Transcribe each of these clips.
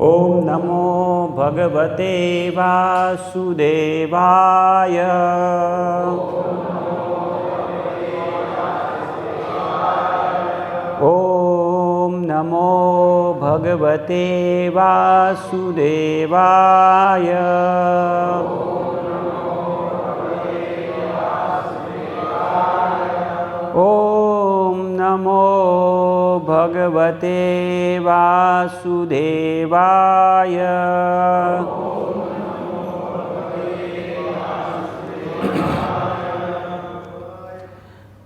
ओम नमो भगवते वासुदेवाय। ओम नमो भगवते वासुदेवाय। ओम नमो भगवते वासुदेवाय।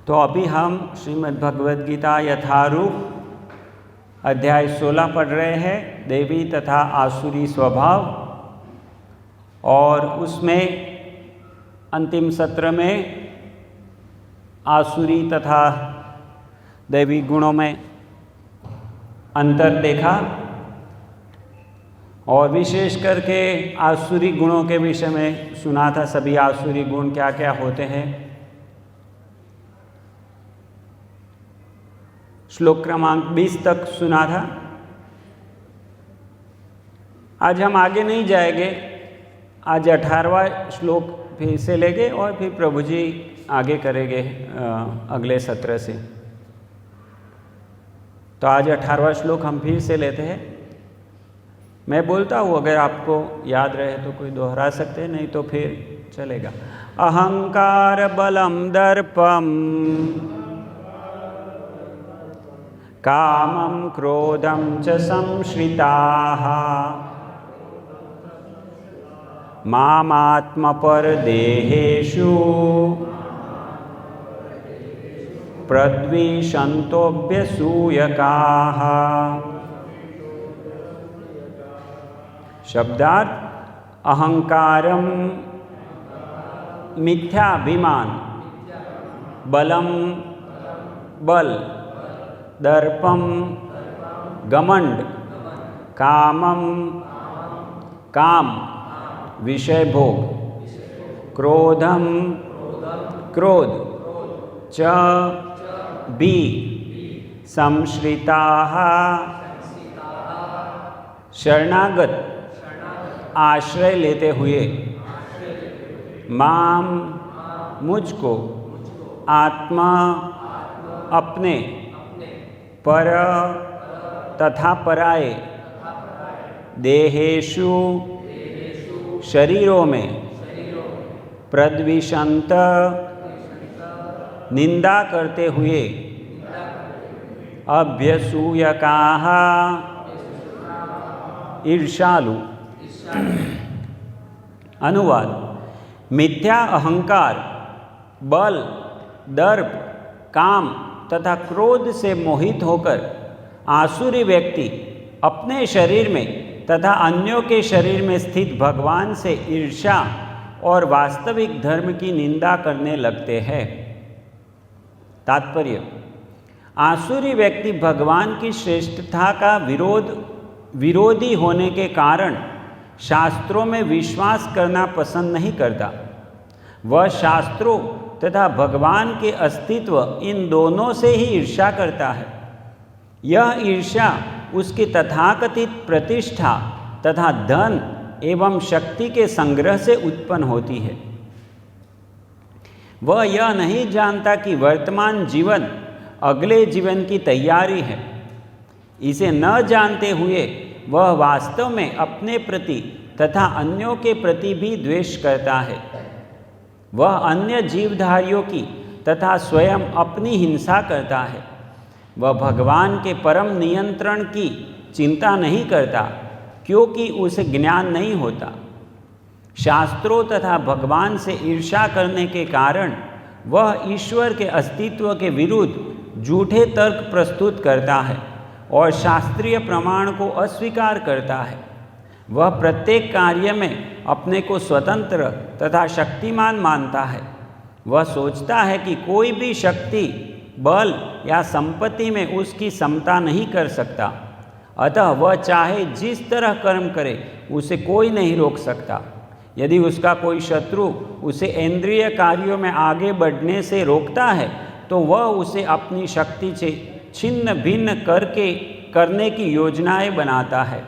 तो अभी हम श्रीमद् भगवद गीता यथारूप अध्याय 16 पढ़ रहे हैं, देवी तथा आसुरी स्वभाव। और उसमें अंतिम सत्र में आसुरी तथा दैवी गुणों में अंतर देखा, और विशेष करके आसुरी गुणों के विषय में सुना था। सभी आसुरी गुण क्या क्या होते हैं। श्लोक क्रमांक 20 तक सुना था। आज हम आगे नहीं जाएंगे। आज 18वां श्लोक फिर से लेंगे और फिर प्रभु जी आगे करेंगे अगले सत्र से। तो आज 18वां श्लोक हम फिर से लेते हैं। मैं बोलता हूँ, अगर आपको याद रहे तो कोई दोहरा सकते हैं, नहीं तो फिर चलेगा। अहंकार बलम दर्पम कामं क्रोधं च संश्रिताः मामात्मपरदेहेषु प्रद्विषन्तोऽभ्यसूयकाः। शब्दार्थ: अहंकारं मिथ्याभिमान, बलम बल, दर्पम घमंड, कामम काम विषय भोग, क्रोधम क्रोध, च भी संश्रिताः शरणागत आश्रय लेते हुए, माम मुझको, आत्मा अपने, पर तथा पराये, देहेषु शरीरों में, प्रद्विषंत निंदा करते हुए, अभ्यसूयकाः ईर्ष्यालु। अनुवाद: मिथ्या अहंकार, बल, दर्प, काम तथा क्रोध से मोहित होकर आसुरी व्यक्ति अपने शरीर में तथा अन्यों के शरीर में स्थित भगवान से ईर्ष्या और वास्तविक धर्म की निंदा करने लगते हैं। तात्पर्य: आसुरी व्यक्ति भगवान की श्रेष्ठता का विरोधी होने के कारण शास्त्रों में विश्वास करना पसंद नहीं करता। वह शास्त्रों तथा भगवान के अस्तित्व, इन दोनों से ही ईर्ष्या करता है। यह ईर्ष्या उसकी तथाकथित प्रतिष्ठा तथा धन एवं शक्ति के संग्रह से उत्पन्न होती है। वह यह नहीं जानता कि वर्तमान जीवन अगले जीवन की तैयारी है। इसे न जानते हुए वह वास्तव में अपने प्रति तथा अन्यों के प्रति भी द्वेष करता है। वह अन्य जीवधारियों की तथा स्वयं अपनी हिंसा करता है। वह भगवान के परम नियंत्रण की चिंता नहीं करता, क्योंकि उसे ज्ञान नहीं होता। शास्त्रों तथा भगवान से ईर्ष्या करने के कारण वह ईश्वर के अस्तित्व के विरुद्ध झूठे तर्क प्रस्तुत करता है और शास्त्रीय प्रमाण को अस्वीकार करता है। वह प्रत्येक कार्य में अपने को स्वतंत्र तथा शक्तिमान मानता है। वह सोचता है कि कोई भी शक्ति, बल या संपत्ति में उसकी समता नहीं कर सकता। अतः वह चाहे जिस तरह कर्म करे, उसे कोई नहीं रोक सकता। यदि उसका कोई शत्रु उसे इंद्रिय कार्यों में आगे बढ़ने से रोकता है, तो वह उसे अपनी शक्ति से छिन्न भिन्न करने की योजनाएं बनाता है।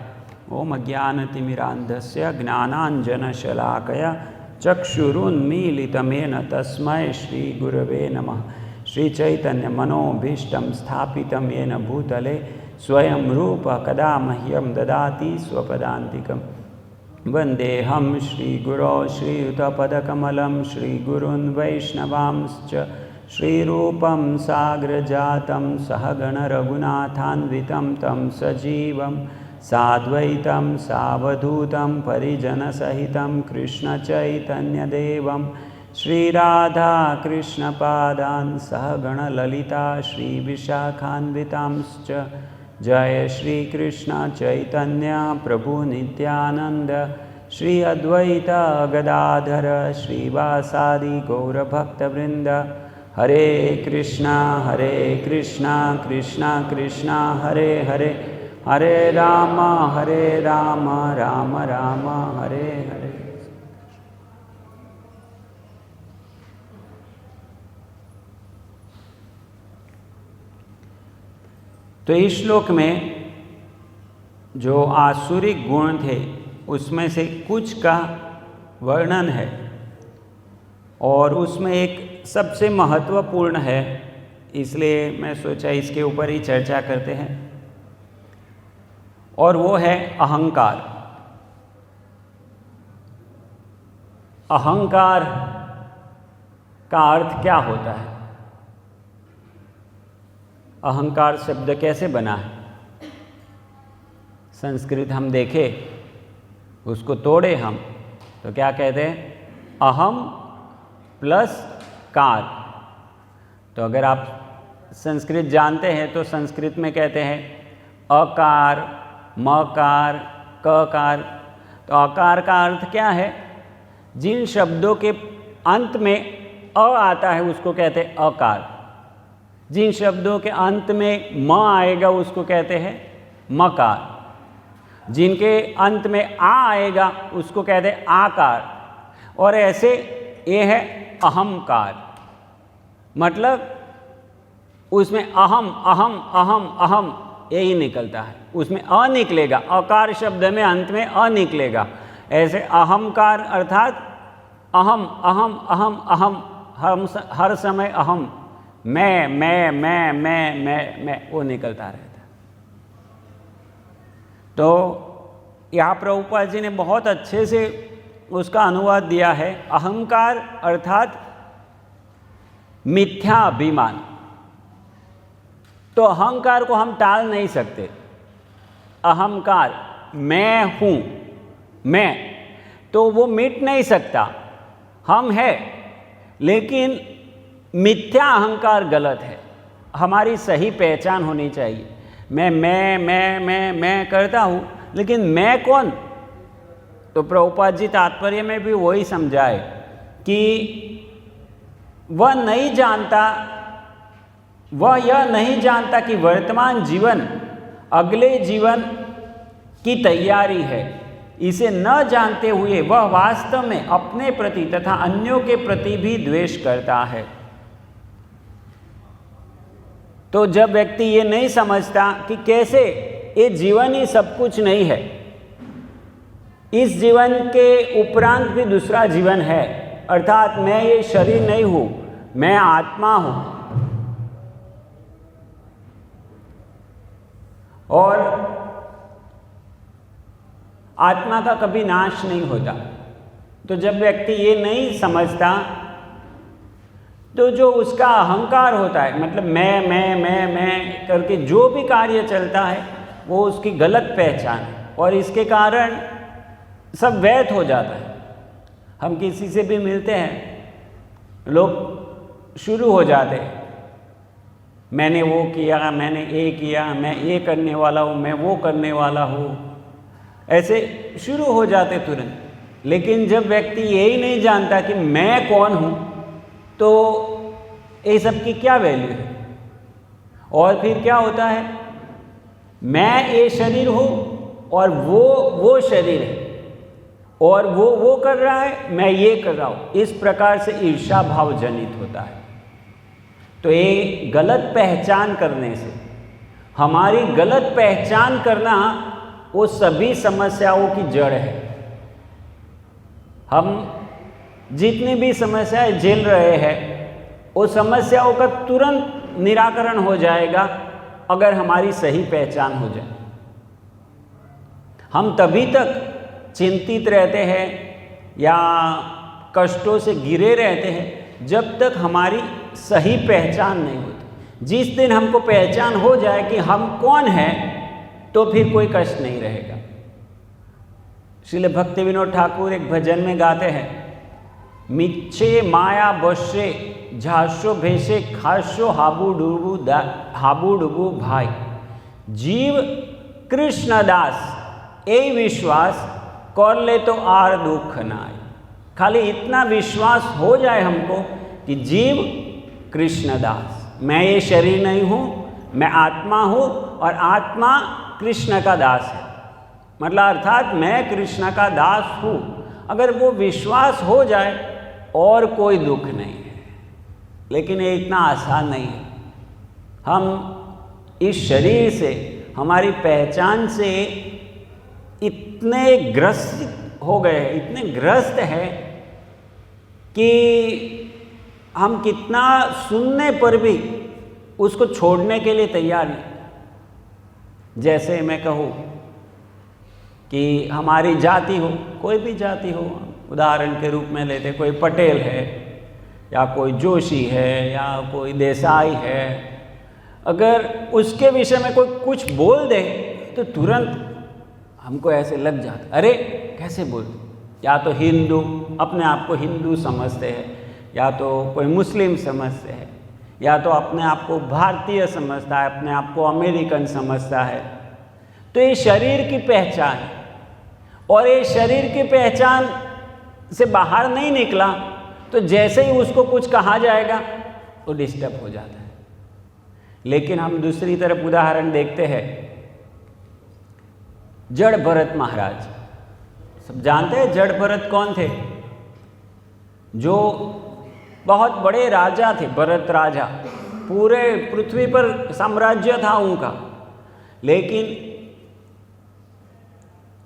ओम अज्ञानतिमिरान्धस्य ज्ञानाञ्जनशलाकया चक्षुरुन्मीलितमेन तस्मै श्रीगुरवे नमः। श्रीचैतन्यमनोभीष्टं स्थापितं येन भूतले स्वयं रूपः कदा मह्यं ददाति स्वपदान्तिकं। वन्देऽहं श्रीगुरो श्रीयुतपदकमलं श्रीगुरून् वैष्णवांश्च श्रीरूपं साग्रजातं सहगणरघुनाथान्वितं तं सजीवं साद्वैतं सावधूतं परिजनसहितं कृष्णचैतन्यदेवं श्रीराधाकृष्णपादान् सहगणललिता श्रीविशाखान्वितांश्च। जय श्रीकृष्ण चैतन्य प्रभु नित्यानंद श्री अद्वैत गदाधर श्रीवासादि गौरभक्तवृंद। हरे कृष्णा कृष्णा कृष्णा हरे हरे, हरे राम राम राम हरे हरे। तो इस श्लोक में जो आसुरिक गुण थे उसमें से कुछ का वर्णन है और उसमें एक सबसे महत्वपूर्ण है, इसलिए मैं सोचा इसके ऊपर ही चर्चा करते हैं, और वो है अहंकार। अहंकार का अर्थ क्या होता है? अहंकार शब्द कैसे बना है? संस्कृत हम देखें, उसको तोड़े हम तो क्या कहते हैं? अहम प्लस कार। तो अगर आप संस्कृत जानते हैं तो संस्कृत में कहते हैं अकार, मकार, ककार। तो अकार का अर्थ क्या है? जिन शब्दों के अंत में अ आता है उसको कहते हैं अकार। जिन शब्दों के अंत में म आएगा उसको कहते हैं मकार। जिनके अंत में आ आएगा उसको कहते हैं आकार। और ऐसे ये है अहंकार, मतलब उसमें अहम अहम अहम अहम यही निकलता है, उसमें अ निकलेगा। अकार शब्द में अंत में अ निकलेगा। ऐसे अहंकार अर्थात अहम अहम अहम अहम, हम हर समय अहम, मैं वो निकलता रहता है। तो यहाँ प्रभुपाद जी ने बहुत अच्छे से उसका अनुवाद दिया है। अहंकार अर्थात मिथ्या अभिमान। तो अहंकार को हम टाल नहीं सकते। अहंकार मैं हूँ, मैं, तो वो मिट नहीं सकता। हम है, लेकिन मिथ्या अहंकार गलत है। हमारी सही पहचान होनी चाहिए। मैं करता हूँ, लेकिन मैं कौन? तो प्रभुपाद जी तात्पर्य में भी वही समझाए कि वह यह नहीं जानता कि वर्तमान जीवन अगले जीवन की तैयारी है। इसे न जानते हुए वह वास्तव में अपने प्रति तथा अन्यों के प्रति भी द्वेष करता है। तो जब व्यक्ति ये नहीं समझता कि कैसे ये जीवन ही सब कुछ नहीं है, इस जीवन के उपरांत भी दूसरा जीवन है, अर्थात मैं ये शरीर नहीं हूँ, मैं आत्मा हूँ, और आत्मा का कभी नाश नहीं होता। तो जब व्यक्ति ये नहीं समझता तो जो उसका अहंकार होता है, मतलब मैं करके जो भी कार्य चलता है वो उसकी गलत पहचान है, और इसके कारण सब व्यर्थ हो जाता है। हम किसी से भी मिलते हैं, लोग शुरू हो जाते हैं, मैंने वो किया, मैंने ये किया, मैं ये करने वाला हूँ, मैं वो करने वाला हूँ, ऐसे शुरू हो जाते तुरंत। लेकिन जब व्यक्ति यही नहीं जानता कि मैं कौन हूँ, तो ये सब की क्या वैल्यू है? और फिर क्या होता है? मैं ये शरीर हूँ और वो शरीर है, और वो कर रहा है, मैं ये कर रहा हूँ। इस प्रकार से ईर्ष्या भाव जनित होता है। तो ये गलत पहचान करने से, हमारी गलत पहचान करना वो सभी समस्याओं की जड़ है। हम जितनी भी समस्याएं झेल रहे हैं वो समस्याओं का तुरंत निराकरण हो जाएगा अगर हमारी सही पहचान हो जाए। हम तभी तक चिंतित रहते हैं या कष्टों से घिरे रहते हैं जब तक हमारी सही पहचान नहीं होती। जिस दिन हमको पहचान हो जाए कि हम कौन हैं तो फिर कोई कष्ट नहीं रहेगा। श्रील भक्ति विनोद ठाकुर एक भजन में गाते हैं, मिच्छे माया बशे झाशो भेषे खाशो हाबू डुबू भाई, जीव कृष्ण दास ए विश्वास कर ले तो आर दुख नाय। खाली इतना विश्वास हो जाए हमको कि जीव कृष्णदास, मैं ये शरीर नहीं हूँ, मैं आत्मा हूँ और आत्मा कृष्ण का दास है। मतलब अर्थात मैं कृष्ण का दास हूँ। अगर वो विश्वास हो जाए और कोई दुख नहीं है। लेकिन ये इतना आसान नहीं है। हम इस शरीर से, हमारी पहचान से इतने ग्रस्त हो गए, इतने ग्रस्त हैं कि हम कितना सुनने पर भी उसको छोड़ने के लिए तैयार नहीं। जैसे मैं कहूँ कि हमारी जाति हो, कोई भी जाति हो, उदाहरण के रूप में लेते, कोई पटेल है या कोई जोशी है या कोई देसाई है, अगर उसके विषय में कोई कुछ बोल दे तो तुरंत हमको ऐसे लग जाता, अरे कैसे बोलते। या तो हिंदू, अपने आप को हिंदू समझते हैं, या तो कोई मुस्लिम समझते हैं, या तो अपने आप को भारतीय समझता है, अपने आप को अमेरिकन समझता है। तो ये शरीर की पहचान है और ये शरीर की पहचान से बाहर नहीं निकला तो जैसे ही उसको कुछ कहा जाएगा वो डिस्टर्ब हो जाता है। लेकिन हम दूसरी तरफ उदाहरण देखते हैं, जड़ भरत महाराज, सब जानते हैं जड़ भरत कौन थे? जो बहुत बड़े राजा थे, भरत राजा, पूरे पृथ्वी पर साम्राज्य था उनका। लेकिन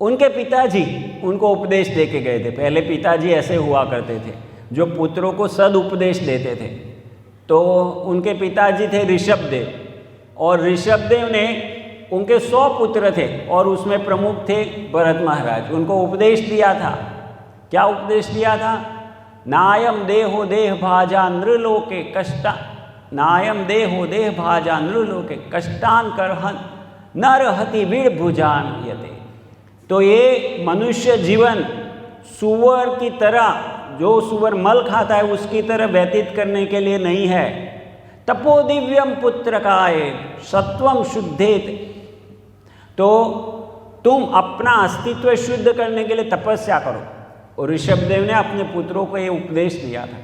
उनके पिताजी उनको उपदेश दे के गए थे। पहले पिताजी ऐसे हुआ करते थे जो पुत्रों को सदुपदेश देते थे। तो उनके पिताजी थे ऋषभदेव, और ऋषभदेव ने, उनके 100 पुत्र थे और उसमें प्रमुख थे भरत महाराज। उनको उपदेश दिया था। क्या उपदेश दिया था? नायम देहो देह भाजा नृलोके कष्टा, नायम देहो देह भाजा नृलोके कष्टान करहन न रहति बीड़ भुजान यते। तो ये मनुष्य जीवन सुअर की तरह, जो सुअर मल खाता है उसकी तरह व्यतीत करने के लिए नहीं है। तपो दिव्यम पुत्र काय सत्वम शुद्धेत। तो तुम अपना अस्तित्व शुद्ध करने के लिए तपस्या करो। और ऋषभदेव ने अपने पुत्रों को ये उपदेश दिया था।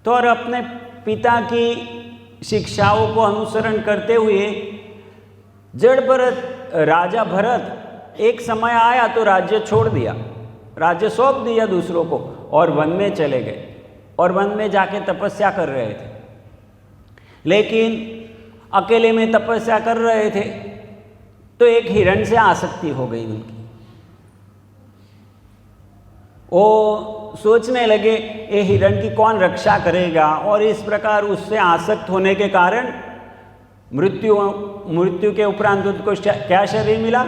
तो और अपने पिता की शिक्षाओं को अनुसरण करते हुए जड़ भरत, राजा भरत एक समय आया तो राज्य छोड़ दिया, राज्य सौंप दिया दूसरों को और वन में चले गए और वन में जाके तपस्या कर रहे थे। लेकिन अकेले में तपस्या कर रहे थे तो एक हिरण से आसक्ति हो गई उनकी। वो सोचने लगे ये हिरण की कौन रक्षा करेगा, और इस प्रकार उससे आसक्त होने के कारण मृत्यु के उपरांत उनको क्या शरीर मिला?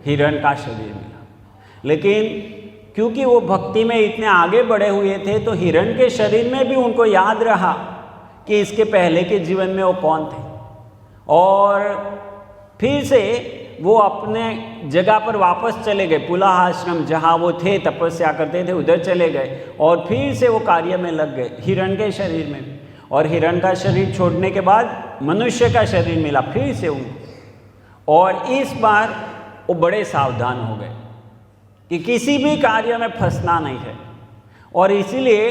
हिरण का शरीर मिला। लेकिन क्योंकि वो भक्ति में इतने आगे बढ़े हुए थे तो हिरण के शरीर में भी उनको याद रहा कि इसके पहले के जीवन में वो कौन थे, और फिर से वो अपने जगह पर वापस चले गए। पुलाह आश्रम जहाँ वो थे, तपस्या करते थे, उधर चले गए और फिर से वो कार्य में लग गए हिरण के शरीर में। और हिरण का शरीर छोड़ने के बाद मनुष्य का शरीर मिला फिर से उनको। और इस बार वो बड़े सावधान हो गए कि किसी भी कार्य में फंसना नहीं है, और इसीलिए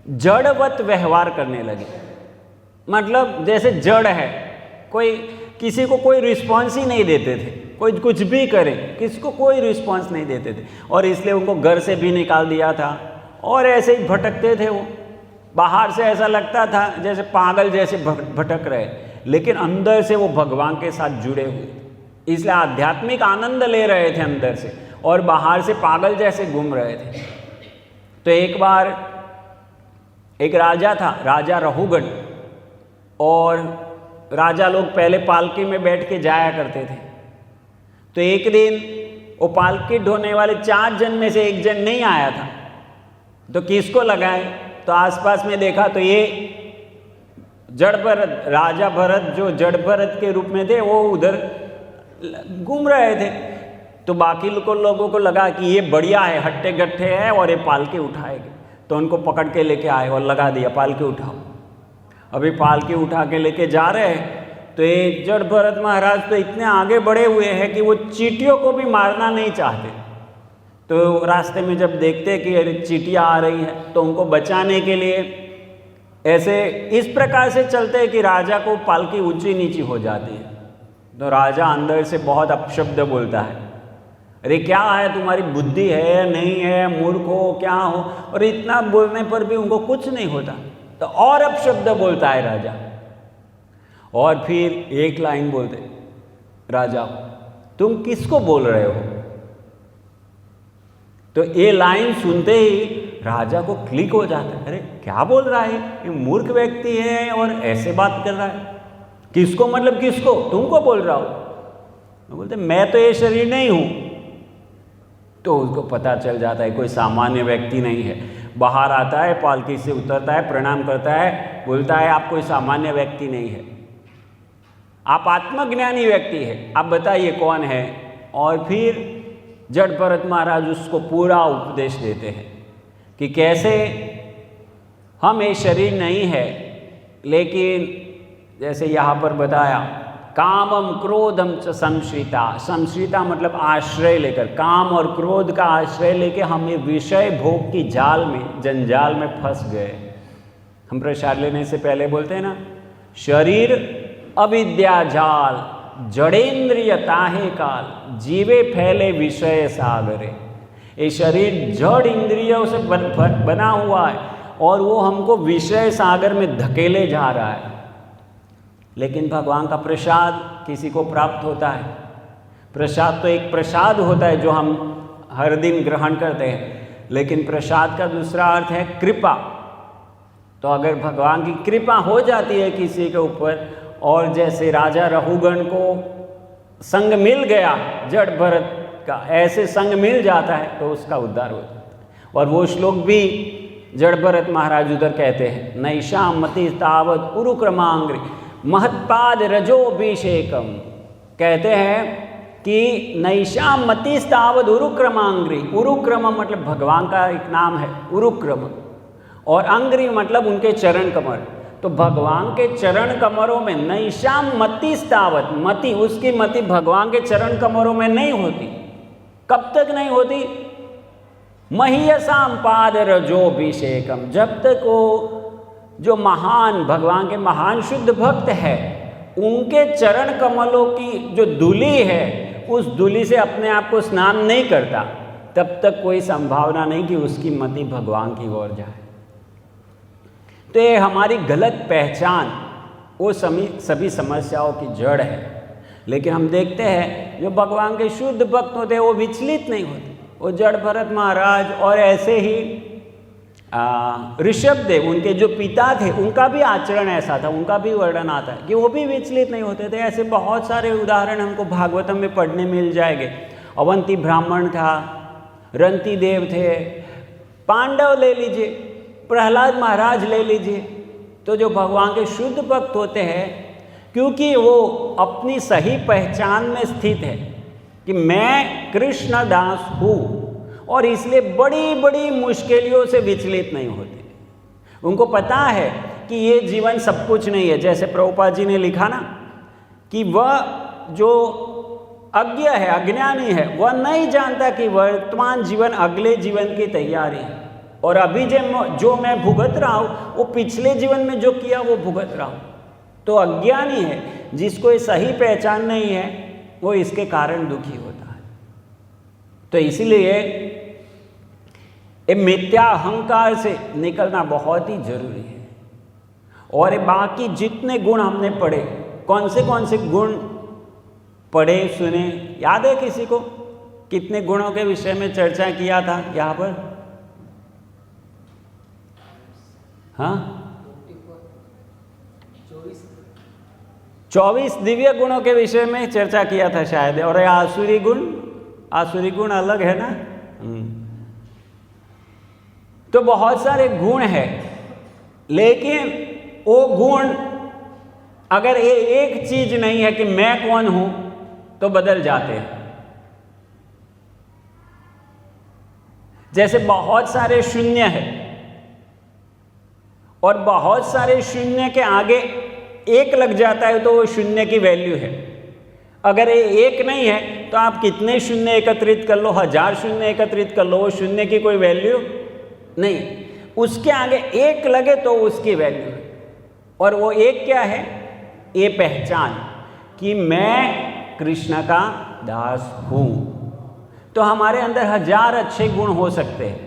जड़वत व्यवहार करने लगे। मतलब जैसे जड़ है, कोई किसी को कोई रिस्पॉन्स ही नहीं देते थे, कोई कुछ भी करे किसी को कोई रिस्पॉन्स नहीं देते थे, और इसलिए उनको घर से भी निकाल दिया था और ऐसे ही भटकते थे। वो बाहर से ऐसा लगता था जैसे पागल जैसे भटक रहे, लेकिन अंदर से वो भगवान के साथ जुड़े हुए थे। इसलिए आध्यात्मिक आनंद ले रहे थे अंदर से और बाहर से पागल जैसे घूम रहे थे। तो एक बार एक राजा था, राजा रहुगण, और राजा लोग पहले पालकी में बैठ के जाया करते थे। तो एक दिन वो पालकी ढोने वाले 4 जन में से एक जन नहीं आया था। तो किसको लगाए? तो आसपास में देखा तो ये जड़ भरत, राजा भरत जो जड़ भरत के रूप में थे, वो उधर घूम रहे थे। तो बाकी लोगों को लगा कि ये बढ़िया है, हट्टे गट्ठे है और ये पालकी उठाएंगे। तो उनको पकड़ के लेके आए और लगा दिया, पालकी उठाओ। अभी पालकी उठा के लेके जा रहे हैं तो ये जड़ भरत महाराज तो इतने आगे बढ़े हुए हैं कि वो चींटियों को भी मारना नहीं चाहते। तो रास्ते में जब देखते कि अरे चींटियाँ आ रही हैं तो उनको बचाने के लिए ऐसे इस प्रकार से चलते हैं कि राजा को पालकी ऊंची नीची हो जाती है। तो राजा अंदर से बहुत अपशब्द बोलता है, अरे क्या है, तुम्हारी बुद्धि है या नहीं है, मूर्ख हो क्या हो? और इतना बोलने पर भी उनको कुछ नहीं होता। तो और अपशब्द बोलता है राजा, और फिर एक लाइन बोलते, राजा तुम किसको बोल रहे हो? तो ये लाइन सुनते ही राजा को क्लिक हो जाता है, अरे क्या बोल रहा है ये, मूर्ख व्यक्ति है और ऐसे बात कर रहा है। किसको मतलब किसको? तुमको बोल रहा हो। तो बोलते मैं तो ये शरीर नहीं हूं। तो उसको पता चल जाता है कोई सामान्य व्यक्ति नहीं है। बाहर आता है, पालकी से उतरता है, प्रणाम करता है, बोलता है आप कोई सामान्य व्यक्ति नहीं है, आप आत्मज्ञानी व्यक्ति है, आप बताइए कौन है। और फिर जड़ भरत महाराज उसको पूरा उपदेश देते हैं कि कैसे हम ये शरीर नहीं है, लेकिन जैसे यहाँ पर बताया कामम क्रोधम च संश्रिता। संश्रिता मतलब आश्रय लेकर, काम और क्रोध का आश्रय लेके हम ये विषय भोग की जाल में, जंजाल में फंस गए। हम प्रसाद लेने से पहले बोलते हैं ना, शरीर अविद्या जाल, जड़ेंद्रिय ताहे काल, जीवे फैले विषय सागरे। ये शरीर जड़ इंद्रियों से बना हुआ है और वो हमको विषय सागर में धकेले जा रहा है। लेकिन भगवान का प्रसाद किसी को प्राप्त होता है। प्रसाद तो एक प्रसाद होता है जो हम हर दिन ग्रहण करते हैं, लेकिन प्रसाद का दूसरा अर्थ है कृपा। तो अगर भगवान की कृपा हो जाती है किसी के ऊपर, और जैसे राजा रहुगण को संग मिल गया जड़ भरत का, ऐसे संग मिल जाता है तो उसका उद्धार हो जाता है। और वो श्लोक भी जड़ भरत महाराज उधर कहते हैं, नैषाम मति तावत उरुक्रमांग्रि महत्पाद रजोभिषेकम। कहते हैं कि नैषाम मतिस्तावद उरुक्रमांग्रि, उरुक्रम मतलब भगवान का एक नाम है उरुक्रम, और अंग्रि मतलब उनके चरण कमर। तो भगवान के चरण कमरों में नैषाम मतिस्तावत, मति उसकी मति भगवान के चरण कमरों में नहीं होती। कब तक नहीं होती? महीयसाम पाद रजोभिषेकम, जब तक वो जो महान भगवान के महान शुद्ध भक्त है उनके चरण कमलों की जो धूलि है, उस धूलि से अपने आप को स्नान नहीं करता, तब तक कोई संभावना नहीं कि उसकी मति भगवान की ओर जाए। तो ये हमारी गलत पहचान वो सभी समस्याओं की जड़ है। लेकिन हम देखते हैं जो भगवान के शुद्ध भक्त होते हैं वो विचलित नहीं होते। वो जड़ भरत महाराज और ऐसे ही ऋषभदेव, उनके जो पिता थे, उनका भी आचरण ऐसा था, उनका भी वर्णन आता है कि वो भी विचलित नहीं होते थे। ऐसे बहुत सारे उदाहरण हमको भागवतम में पढ़ने मिल जाएंगे। अवंती ब्राह्मण था, रंती देव थे, पांडव ले लीजिए, प्रहलाद महाराज ले लीजिए। तो जो भगवान के शुद्ध भक्त होते हैं, क्योंकि वो अपनी सही पहचान में स्थित है कि मैं कृष्ण दास हूँ, और इसलिए बड़ी बड़ी मुश्किलों से विचलित नहीं होते। उनको पता है कि ये जीवन सब कुछ नहीं है। जैसे प्रभुपाद जी ने लिखा ना कि वह जो अज्ञ है, अज्ञानी है, वह नहीं जानता कि वर्तमान जीवन अगले जीवन की तैयारी है, और अभी जो मैं भुगत रहा हूँ वो पिछले जीवन में जो किया वो भुगत रहा हूँ। तो अज्ञानी है, जिसको ये सही पहचान नहीं है, वो इसके कारण दुखी होता है। तो इसीलिए ये मिथ्या अहंकार से निकलना बहुत ही जरूरी है। और ये बाकी जितने गुण हमने पढ़े, कौन से गुण पढ़े सुने, याद है किसी को कितने गुणों के विषय में चर्चा किया था यहाँ पर? हाँ, 24 दिव्य गुणों के विषय में चर्चा किया था शायद। और आसुरी गुण अलग है ना। तो बहुत सारे गुण हैं, लेकिन वो गुण अगर ये एक चीज नहीं है कि मैं कौन हूं, तो बदल जाते हैं। जैसे बहुत सारे शून्य है और बहुत सारे शून्य के आगे एक लग जाता है तो वो शून्य की वैल्यू है। अगर ये एक नहीं है तो आप कितने शून्य एकत्रित कर लो, 1000 शून्य एकत्रित कर लो, वो शून्य की कोई वैल्यू नहीं। उसके आगे एक लगे तो उसकी वैल्यू है। और वो एक क्या है? ये पहचान कि मैं कृष्ण का दास हूं। तो हमारे अंदर 1000 अच्छे गुण हो सकते हैं,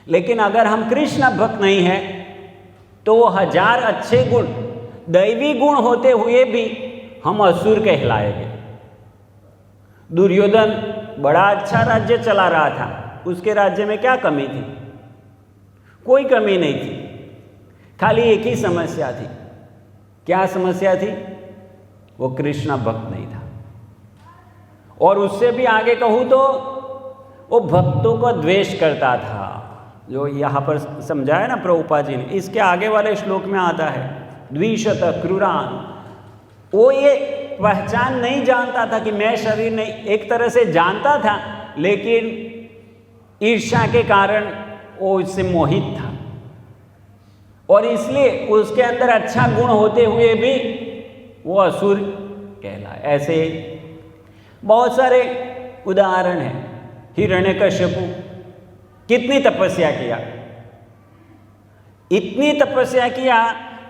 लेकिन अगर हम कृष्ण भक्त नहीं हैं तो वो 1000 अच्छे गुण, दैवी गुण होते हुए भी हम असुर कहलाएंगे। दुर्योधन बड़ा अच्छा राज्य चला रहा था, उसके राज्य में क्या कमी थी? कोई कमी नहीं थी, खाली एक ही समस्या थी। क्या समस्या थी? वो कृष्ण भक्त नहीं था। और उससे भी आगे कहूं तो वो भक्तों को द्वेष करता था, जो यहाँ पर समझाया ना प्रभुपाद जी ने। इसके आगे वाले श्लोक में आता है, द्विषत क्रूरान। वो ये पहचान नहीं जानता था कि मैं शरीर नहीं, एक तरह से जानता था, लेकिन ईर्ष्या के कारण वो इससे मोहित था। और इसलिए उसके अंदर अच्छा गुण होते हुए भी वो असुर कहलाए। ऐसे बहुत सारे उदाहरण हैं। हिरण्यकश्यपु कितनी तपस्या किया, इतनी तपस्या किया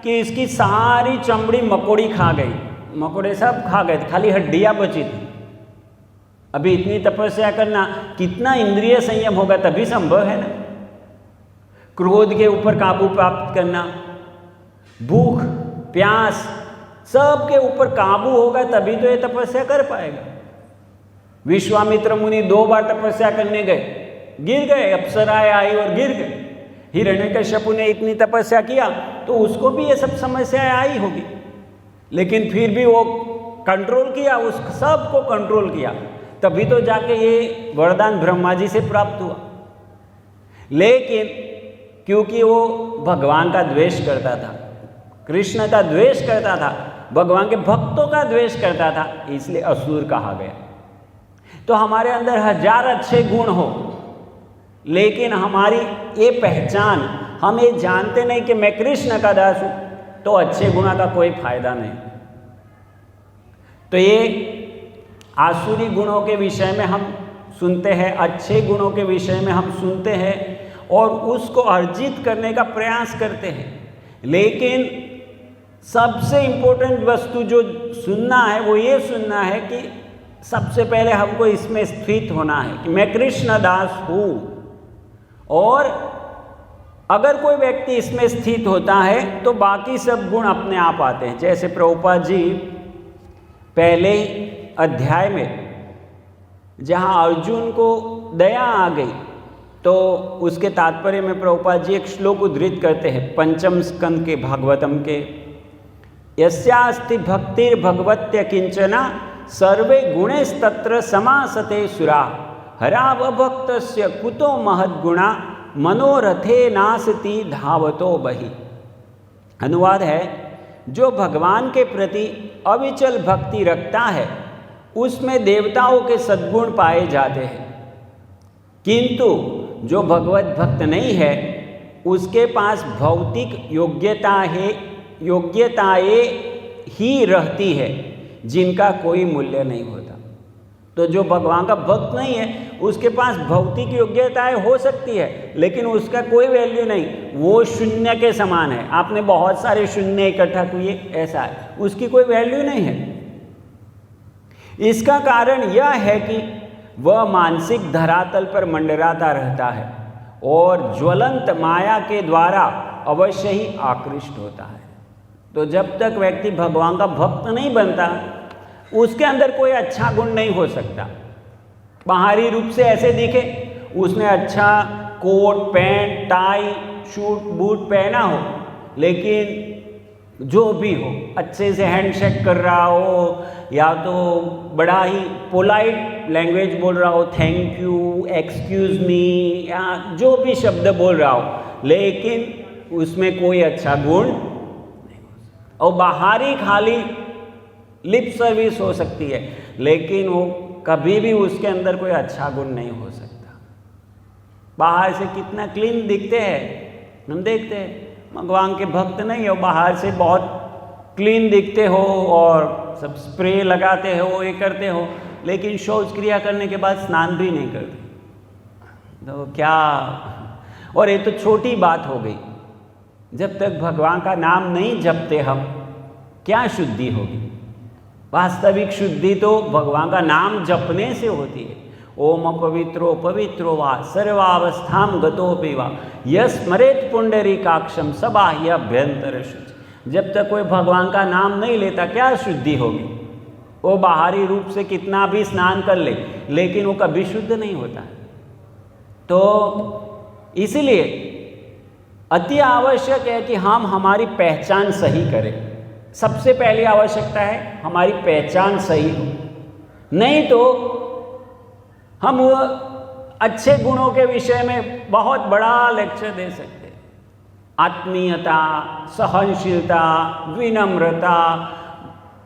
कि इसकी सारी चमड़ी मकोड़ी खा गई, मकोड़े सब खा गए, खाली हड्डियां बची थी। अभी इतनी तपस्या करना, कितना इंद्रिय संयम होगा तभी संभव है ना। क्रोध के ऊपर काबू प्राप्त करना, भूख प्यास सब के ऊपर काबू होगा तभी तो ये तपस्या कर पाएगा। विश्वामित्र मुनि 2 बार तपस्या करने गए, गिर गए, अप्सराएं आई और गिर गए। हिरण्यकश्यपु ने इतनी तपस्या किया तो उसको भी ये सब समस्याएं आई होगी, लेकिन फिर भी वो कंट्रोल किया, उस सब को कंट्रोल किया, तभी तो जाके ये वरदान ब्रह्मा जी से प्राप्त हुआ। लेकिन क्योंकि वो भगवान का द्वेष करता था, कृष्ण का द्वेष करता था, भगवान के भक्तों का द्वेष करता था, इसलिए असुर कहा गया। तो हमारे अंदर 1000 अच्छे गुण हो, लेकिन हमारी ये पहचान, हम ये जानते नहीं कि मैं कृष्ण का दास हूं, तो अच्छे गुणों का कोई फायदा नहीं। तो ये आसुरी गुणों के विषय में हम सुनते हैं, अच्छे गुणों के विषय में हम सुनते हैं और उसको अर्जित करने का प्रयास करते हैं। लेकिन सबसे इम्पोर्टेंट वस्तु जो सुनना है वो ये सुनना है कि सबसे पहले हमको इसमें स्थित होना है कि मैं कृष्ण दास हूँ। और अगर कोई व्यक्ति इसमें स्थित होता है तो बाकी सब गुण अपने आप आते हैं। जैसे प्रभुपाद जी पहले अध्याय में जहाँ अर्जुन को दया आ गई, तो उसके तात्पर्य में प्रभुपाद जी एक श्लोक उद्धृत करते हैं 5म स्कंद के भागवतम के, यस्यास्ति भक्तिर्भगवत्य किंचना सर्वे गुणेस्तत्र समासते सुरा हरावभक्तस्य कुतो महद्गुणा मनोरथे नासति धावतो बहि। अनुवाद है, जो भगवान के प्रति अविचल भक्ति रखता है उसमें देवताओं के सद्गुण पाए जाते हैं, किंतु जो भगवत भक्त नहीं है उसके पास भौतिक योग्यताएं ही रहती है जिनका कोई मूल्य नहीं होता। तो जो भगवान का भक्त नहीं है उसके पास भौतिक योग्यताएं हो सकती है, लेकिन उसका कोई वैल्यू नहीं, वो शून्य के समान है। आपने बहुत सारे शून्य इकट्ठा किए, ऐसा है, उसकी कोई वैल्यू नहीं है। इसका कारण यह है कि वह मानसिक धरातल पर मंडराता रहता है और ज्वलंत माया के द्वारा अवश्य ही आकृष्ट होता है। तो जब तक व्यक्ति भगवान का भक्त नहीं बनता, उसके अंदर कोई अच्छा गुण नहीं हो सकता। बाहरी रूप से ऐसे दिखे, उसने अच्छा coat pant tie suit boot पहना हो, लेकिन जो भी हो, अच्छे से हैंडशेक कर रहा हो, या तो बड़ा ही पोलाइट लैंग्वेज बोल रहा हो, थैंक यू, एक्सक्यूज मी, या जो भी शब्द बोल रहा हो, लेकिन उसमें कोई अच्छा गुण नहीं हो सकता। और बाहरी खाली लिप सर्विस हो सकती है, लेकिन वो कभी भी उसके अंदर कोई अच्छा गुण नहीं हो सकता। बाहर से कितना क्लीन दिखते हैं, हम देखते हैं भगवान के भक्त नहीं हो, बाहर से बहुत क्लीन दिखते हो और सब स्प्रे लगाते हो, ये करते हो, लेकिन शौच क्रिया करने के बाद स्नान भी नहीं करते, तो क्या। और ये तो छोटी बात हो गई, जब तक भगवान का नाम नहीं जपते हम, क्या शुद्धि होगी। वास्तविक शुद्धि तो भगवान का नाम जपने से होती है। ओम अपवित्रो पवित्रो वा सर्वावस्थाम गतोपि वा यस्मरेत पुंडरीकाक्षम सबाह्यभ्यंतर शुचि। जब तक कोई भगवान का नाम नहीं लेता, क्या शुद्धि होगी। वो बाहरी रूप से कितना भी स्नान कर ले, लेकिन वो कभी शुद्ध नहीं होता। तो इसलिए अति आवश्यक है कि हम हमारी पहचान सही करें। सबसे पहली आवश्यकता है हमारी पहचान सही हो, नहीं तो हम अच्छे गुणों के विषय में बहुत बड़ा लेक्चर दे सकते हैं। आत्मीयता, सहनशीलता, विनम्रता,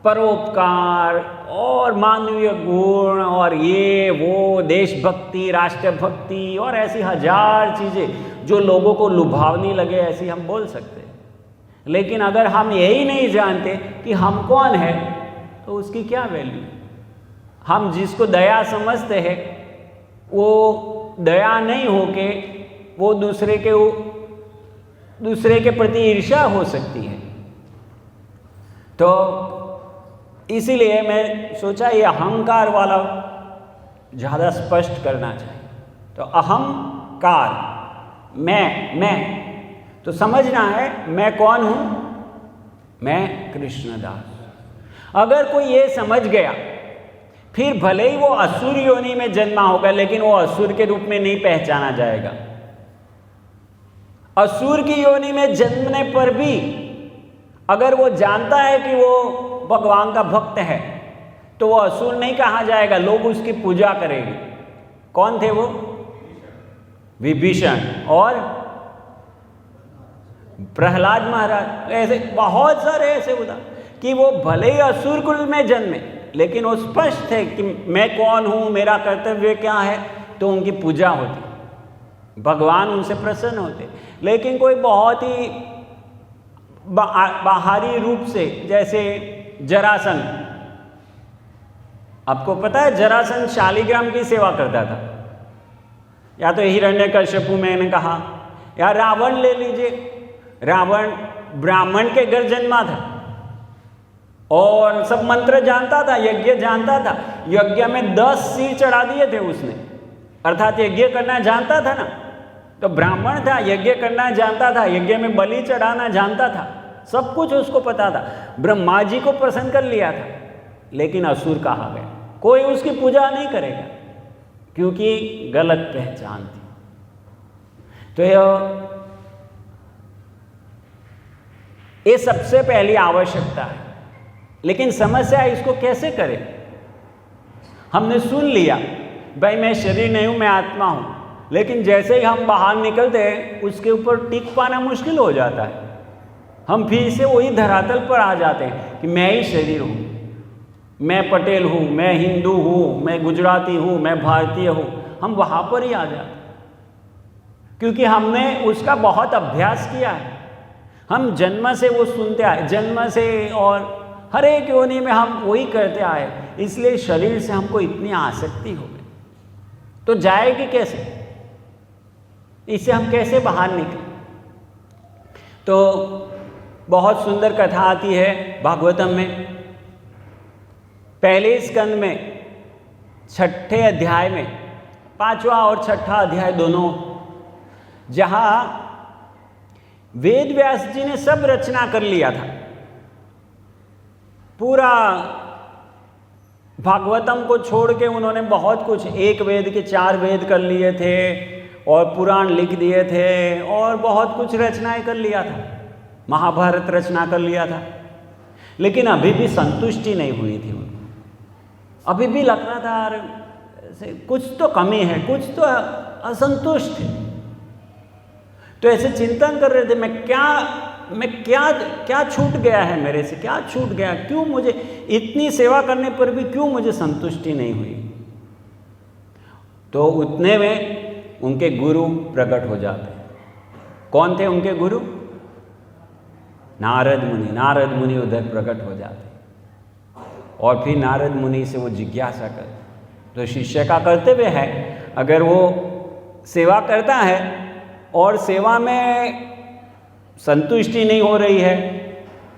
परोपकार और मानवीय गुण और ये वो देशभक्ति, राष्ट्रभक्ति और ऐसी हजार चीज़ें जो लोगों को लुभावनी लगे, ऐसी हम बोल सकते हैं। लेकिन अगर हम यही नहीं जानते कि हम कौन है, तो उसकी क्या वैल्यू। हम जिसको दया समझते हैं, वो दया नहीं होके वो दूसरे के प्रति ईर्ष्या हो सकती है। तो इसीलिए मैं सोचा ये अहंकार वाला ज़्यादा स्पष्ट करना चाहिए। तो अहंकार, मैं तो समझना है मैं कौन हूँ, मैं कृष्णदास। अगर कोई ये समझ गया, फिर भले ही वो असुर योनि में जन्मा होगा, लेकिन वो असुर के रूप में नहीं पहचाना जाएगा। असुर की योनि में जन्मने पर भी अगर वो जानता है कि वो भगवान का भक्त है, तो वो असुर नहीं कहा जाएगा, लोग उसकी पूजा करेंगे। कौन थे वो? विभीषण और प्रहलाद महाराज। ऐसे बहुत सारे ऐसे उदाहरण कि वो भले ही असुर कुल में जन्मे, लेकिन वो स्पष्ट थे कि मैं कौन हूँ, मेरा कर्तव्य क्या है, तो उनकी पूजा होती, भगवान उनसे प्रसन्न होते। लेकिन कोई बहुत ही बाहरी रूप से, जैसे जरासंध, आपको पता है जरासंध शालिग्राम की सेवा करता था, या तो हिरण्यकश्यपु मैंने कहा, या रावण ले लीजिए। रावण ब्राह्मण के घर जन्मा था और सब मंत्र जानता था, यज्ञ जानता था। यज्ञ में 10 सिर चढ़ा दिए थे उसने, अर्थात यज्ञ करना जानता था ना, तो ब्राह्मण था, यज्ञ करना जानता था, यज्ञ में बलि चढ़ाना जानता था, सब कुछ उसको पता था। ब्रह्मा जी को प्रसन्न कर लिया था, लेकिन असुर कहा गया। कोई उसकी पूजा नहीं करेगा क्योंकि गलत पहचान थी। तो ये सबसे पहली आवश्यकता है। लेकिन समस्या है इसको कैसे करें। हमने सुन लिया भाई मैं शरीर नहीं हूं, मैं आत्मा हूं, लेकिन जैसे ही हम बाहर निकलते हैं उसके ऊपर टिक पाना मुश्किल हो जाता है। हम फिर से वही धरातल पर आ जाते हैं कि मैं ही शरीर हूं, मैं पटेल हूं, मैं हिंदू हूं, मैं गुजराती हूं, मैं भारतीय हूं। हम वहां पर ही आ जाते हैं क्योंकि हमने उसका बहुत अभ्यास किया है। हम जन्म से वो सुनते आए, जन्म से, और हर एक योनि में हम वही करते आए, इसलिए शरीर से हमको इतनी आसक्ति हो गई। तो जाएगी कैसे, इससे हम कैसे बाहर निकले। तो बहुत सुंदर कथा आती है भागवतम में, पहले स्कंद में 6ठे अध्याय में, 5वां और 6ठा अध्याय दोनों, जहां वेद व्यास जी ने सब रचना कर लिया था, पूरा भागवतम को छोड़ के उन्होंने बहुत कुछ, एक वेद के 4 वेद कर लिए थे और पुराण लिख दिए थे और बहुत कुछ रचनाएं कर लिया था, महाभारत रचना कर लिया था, लेकिन अभी भी संतुष्टि नहीं हुई थी उनको। अभी भी लग रहा था अरे कुछ तो कमी है, कुछ तो असंतुष्ट है। तो ऐसे चिंतन कर रहे थे, मैं क्या छूट गया है मेरे से, क्या छूट गया, क्यों मुझे इतनी सेवा करने पर भी क्यों मुझे संतुष्टि नहीं हुई। तो उतने में उनके गुरु प्रकट हो जाते। कौन थे उनके गुरु? नारद मुनि। नारद मुनि उधर प्रकट हो जाते और फिर नारद मुनि से वो जिज्ञासा कर, तो शिष्य का कर्तव्य है, अगर वो सेवा करता है और सेवा में संतुष्टि नहीं हो रही है,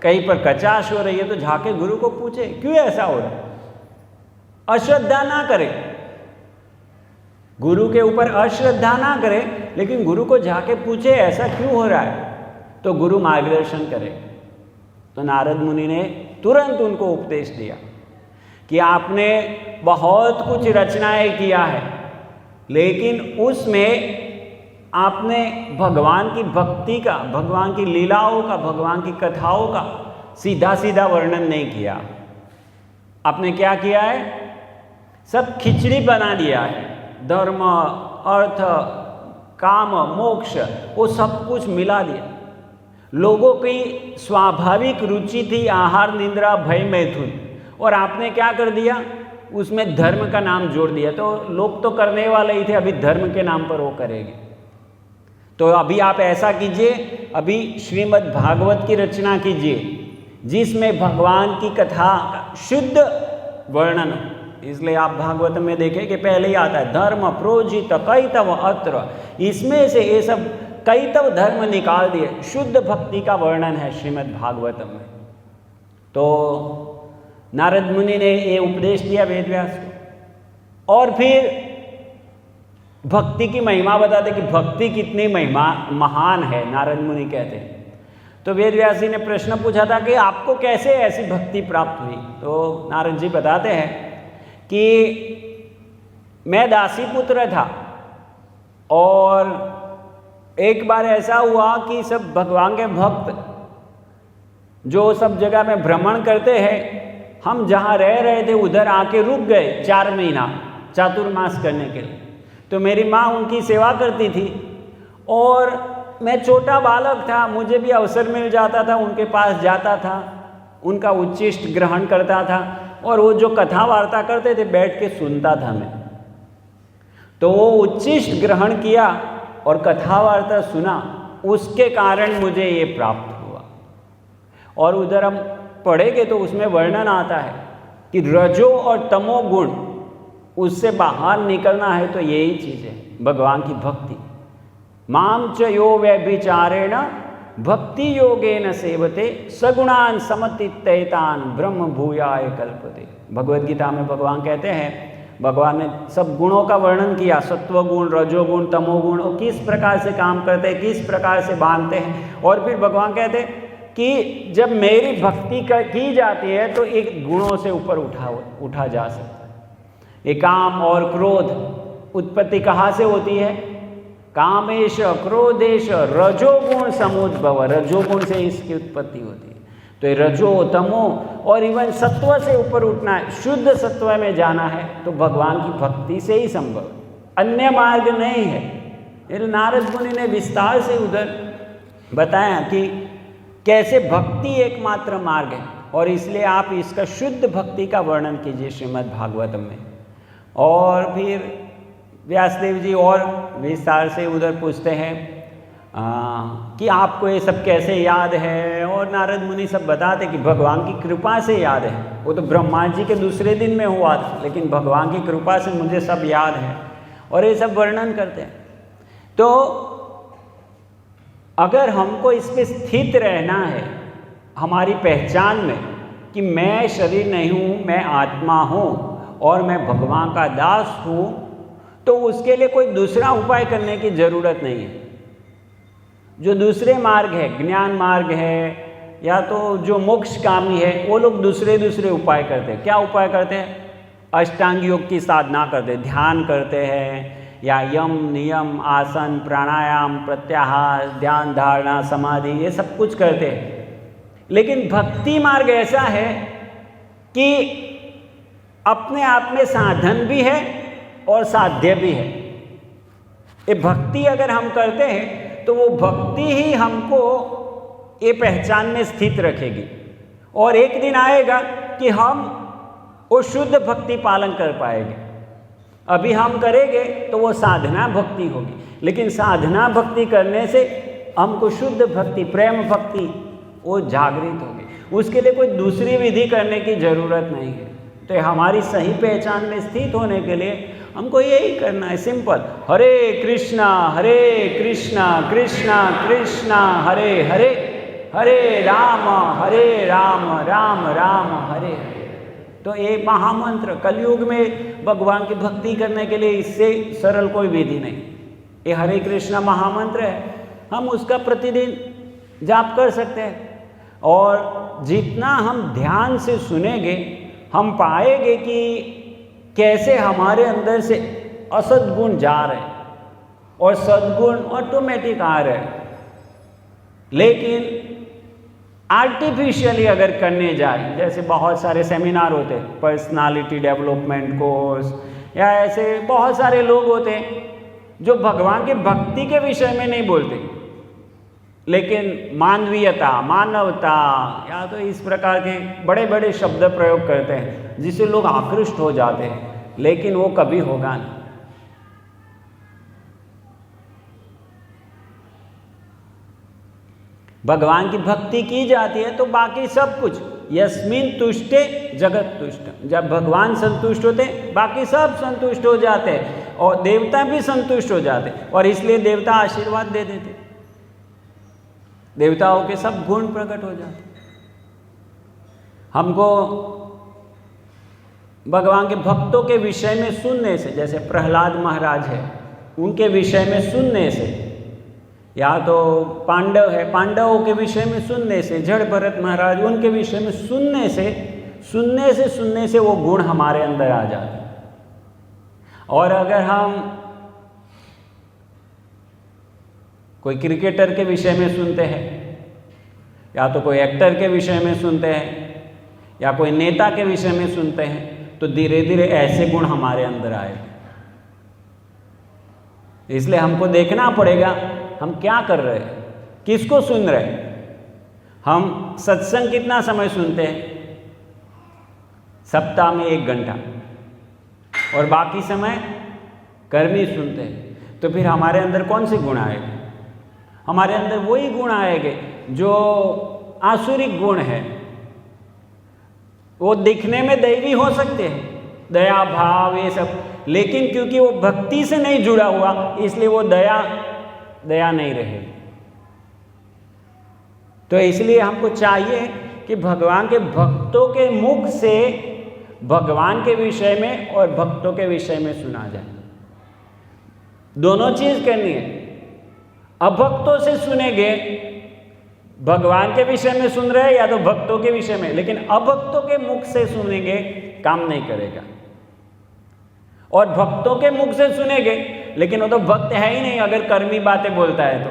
कहीं पर कचाश हो रही है, तो जाके गुरु को पूछे क्यों ऐसा हो रहा है। अश्रद्धा ना करे, गुरु के ऊपर अश्रद्धा ना करे, लेकिन गुरु को जाके पूछे ऐसा क्यों हो रहा है, तो गुरु मार्गदर्शन करे। तो नारद मुनि ने तुरंत उनको उपदेश दिया कि आपने बहुत कुछ रचनाएं किया है, लेकिन उसमें आपने भगवान की भक्ति का, भगवान की लीलाओं का, भगवान की कथाओं का सीधा सीधा वर्णन नहीं किया। आपने क्या किया है? सब खिचड़ी बना दिया है। धर्म, अर्थ, काम, मोक्ष, वो सब कुछ मिला दिया। लोगों की स्वाभाविक रुचि थी आहार, निद्रा, भय, मैथुन, और आपने क्या कर दिया? उसमें धर्म का नाम जोड़ दिया। तो लोग तो करने वाले ही थे, अभी धर्म के नाम पर वो करेंगे। तो अभी आप ऐसा कीजिए, अभी श्रीमद् भागवत की रचना कीजिए जिसमें भगवान की कथा का शुद्ध वर्णन हो। इसलिए आप भागवत में देखें कि पहले ही आता है धर्म प्रोजित कैतव अत्र, इसमें से ये सब कैतव धर्म निकाल दिए, शुद्ध भक्ति का वर्णन है श्रीमद् भागवतम में। तो नारद मुनि ने ये उपदेश दिया वेदव्यास को, और फिर भक्ति की महिमा बताते कि भक्ति कितनी महिमा महान है। नारद मुनि कहते हैं। तो वेदव्यास जी ने प्रश्न पूछा था कि आपको कैसे ऐसी भक्ति प्राप्त हुई। तो नारद जी बताते हैं कि मैं दासी पुत्र था और एक बार ऐसा हुआ कि सब भगवान के भक्त जो सब जगह में भ्रमण करते हैं, हम जहाँ रह रहे थे उधर आके रुक गए 4 महीना चातुर्मास करने के लिए। तो मेरी माँ उनकी सेवा करती थी और मैं छोटा बालक था, मुझे भी अवसर मिल जाता था, उनके पास जाता था, उनका उच्चिष्ट ग्रहण करता था और वो जो कथा वार्ता करते थे बैठ के सुनता था मैं। तो वो उच्चिष्ट ग्रहण किया और कथा वार्ता सुना, उसके कारण मुझे ये प्राप्त हुआ। और उधर हम पढ़ेंगे तो उसमें वर्णन आता है कि रजो और तमो गुण, उससे बाहर निकलना है तो यही चीज़ है, भगवान की भक्ति। माम च यो व्यभिचारेण भक्ति योगेन सेवते सगुणान समतित्यैतान ब्रह्म भूयाय कल्पते। भगवद गीता में भगवान कहते हैं, भगवान ने सब गुणों का वर्णन किया, सत्वगुण, रजोगुण, तमोगुण, और किस प्रकार से काम करते हैं, किस प्रकार से बांधते हैं। और फिर भगवान कहते हैं कि जब मेरी भक्ति की जाती है तो एक गुणों से ऊपर उठा जा सकता है। ये काम और क्रोध उत्पत्ति कहाँ से होती है? कामेश क्रोधेश रजोगुण समुद्भव, रजोगुण से इसकी उत्पत्ति होती है। तो ये रजो, तमो और इवन सत्व से ऊपर उठना है, शुद्ध सत्व में जाना है तो भगवान की भक्ति से ही संभव, अन्य मार्ग नहीं है। ये नारद मुनि ने विस्तार से उधर बताया कि कैसे भक्ति एकमात्र मार्ग है, और इसलिए आप इसका शुद्ध भक्ति का वर्णन कीजिए श्रीमद् भागवतम में। और फिर व्यासदेव जी और विस्तार से उधर पूछते हैं कि आपको ये सब कैसे याद है, और नारद मुनि सब बताते कि भगवान की कृपा से याद है। वो तो ब्रह्मा जी के दूसरे दिन में हुआ था, लेकिन भगवान की कृपा से मुझे सब याद है, और ये सब वर्णन करते हैं। तो अगर हमको इस पे स्थित रहना है, हमारी पहचान में कि मैं शरीर नहीं हूँ, मैं आत्मा हूँ और मैं भगवान का दास हूँ, तो उसके लिए कोई दूसरा उपाय करने की ज़रूरत नहीं है। जो दूसरे मार्ग है, ज्ञान मार्ग है या तो जो मोक्ष कामी है, वो लोग दूसरे उपाय करते हैं। क्या उपाय करते हैं? अष्टांग योग की साधना करते, ध्यान करते हैं, या यम नियम आसन प्राणायाम प्रत्याहार ध्यान धारणा समाधि ये सब कुछ करते हैं। लेकिन भक्ति मार्ग ऐसा है कि अपने आप में साधन भी है और साध्य भी है। ये भक्ति अगर हम करते हैं तो वो भक्ति ही हमको ये पहचान में स्थित रखेगी, और एक दिन आएगा कि हम वो शुद्ध भक्ति पालन कर पाएंगे। अभी हम करेंगे तो वो साधना भक्ति होगी, लेकिन साधना भक्ति करने से हमको शुद्ध भक्ति प्रेम भक्ति वो जागृत होगी। उसके लिए कोई दूसरी विधि करने की जरूरत नहीं है। तो हमारी सही पहचान में स्थित होने के लिए हमको यही करना है, सिंपल। हरे कृष्णा कृष्णा कृष्णा हरे हरे, हरे राम राम राम हरे हरे। तो ये महामंत्र कलयुग में भगवान की भक्ति करने के लिए इससे सरल कोई विधि नहीं। ये हरे कृष्णा महामंत्र है, हम उसका प्रतिदिन जाप कर सकते हैं, और जितना हम ध्यान से सुनेंगे हम पाएंगे कि कैसे हमारे अंदर से असद्गुण जा रहे और सद्गुण ऑटोमेटिक आ रहे। लेकिन आर्टिफिशियली अगर करने जाए, जैसे बहुत सारे सेमिनार होते हैं, पर्सनालिटी डेवलपमेंट कोर्स, या ऐसे बहुत सारे लोग होते हैं जो भगवान की भक्ति के विषय में नहीं बोलते, लेकिन मानवीयता मानवता या तो इस प्रकार के बड़े बड़े शब्द प्रयोग करते हैं जिससे लोग आकृष्ट हो जाते हैं, लेकिन वो कभी होगा नहीं। भगवान की भक्ति की जाती है तो बाकी सब कुछ यस्मिन तुष्टे जगत तुष्ट, जब भगवान संतुष्ट होते बाकी सब संतुष्ट हो जाते हैं, और देवता भी संतुष्ट हो जाते, और इसलिए देवता आशीर्वाद दे देते, देवताओं के सब गुण प्रकट हो जाते। हमको भगवान के भक्तों के विषय में सुनने से, जैसे प्रहलाद महाराज है उनके विषय में सुनने से, या तो पांडव है पांडवों के विषय में सुनने से, जड़ भरत महाराज उनके विषय में सुनने से वो गुण हमारे अंदर आ जाते हैं। और अगर हम कोई क्रिकेटर के विषय में सुनते हैं, या तो कोई एक्टर के विषय में सुनते हैं, या कोई नेता के विषय में सुनते हैं, तो धीरे धीरे ऐसे गुण हमारे अंदर आएंगे। इसलिए हमको देखना पड़ेगा हम क्या कर रहे हैं, किसको सुन रहे हैं। हम सत्संग कितना समय सुनते हैं? सप्ताह में 1 घंटा, और बाकी समय कर्मी सुनते हैं। तो फिर हमारे अंदर कौन से गुण आएंगे? हमारे अंदर वही गुण आएंगे जो आसुरिक गुण है। वो दिखने में दैवी हो सकते हैं, दया भाव ये सब, लेकिन क्योंकि वो भक्ति से नहीं जुड़ा हुआ इसलिए वो दया नहीं रहे। तो इसलिए हमको चाहिए कि भगवान के भक्तों के मुख से भगवान के विषय में और भक्तों के विषय में सुना जाए। दोनों चीज करनी है। अभक्तों से सुनेंगे, भगवान के विषय में सुन रहे या तो भक्तों के विषय में, लेकिन अभक्तों के मुख से सुनेंगे काम नहीं करेगा। और भक्तों के मुख से सुनेंगे, लेकिन वो तो भक्त है ही नहीं अगर कर्मी बातें बोलता है तो।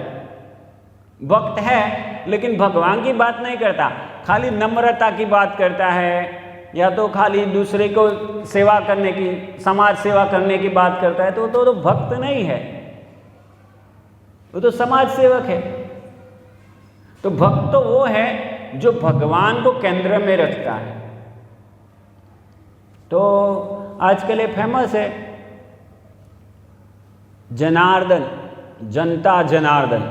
भक्त है लेकिन भगवान की बात नहीं करता, खाली नम्रता की बात करता है, या तो खाली दूसरे को सेवा करने की, समाज सेवा करने की बात करता है, तो भक्त नहीं है, वो तो समाज सेवक है। तो भक्त तो वो है जो भगवान को केंद्र में रखता है। तो आजकल ये फेमस है जनार्दन, जनता जनार्दन,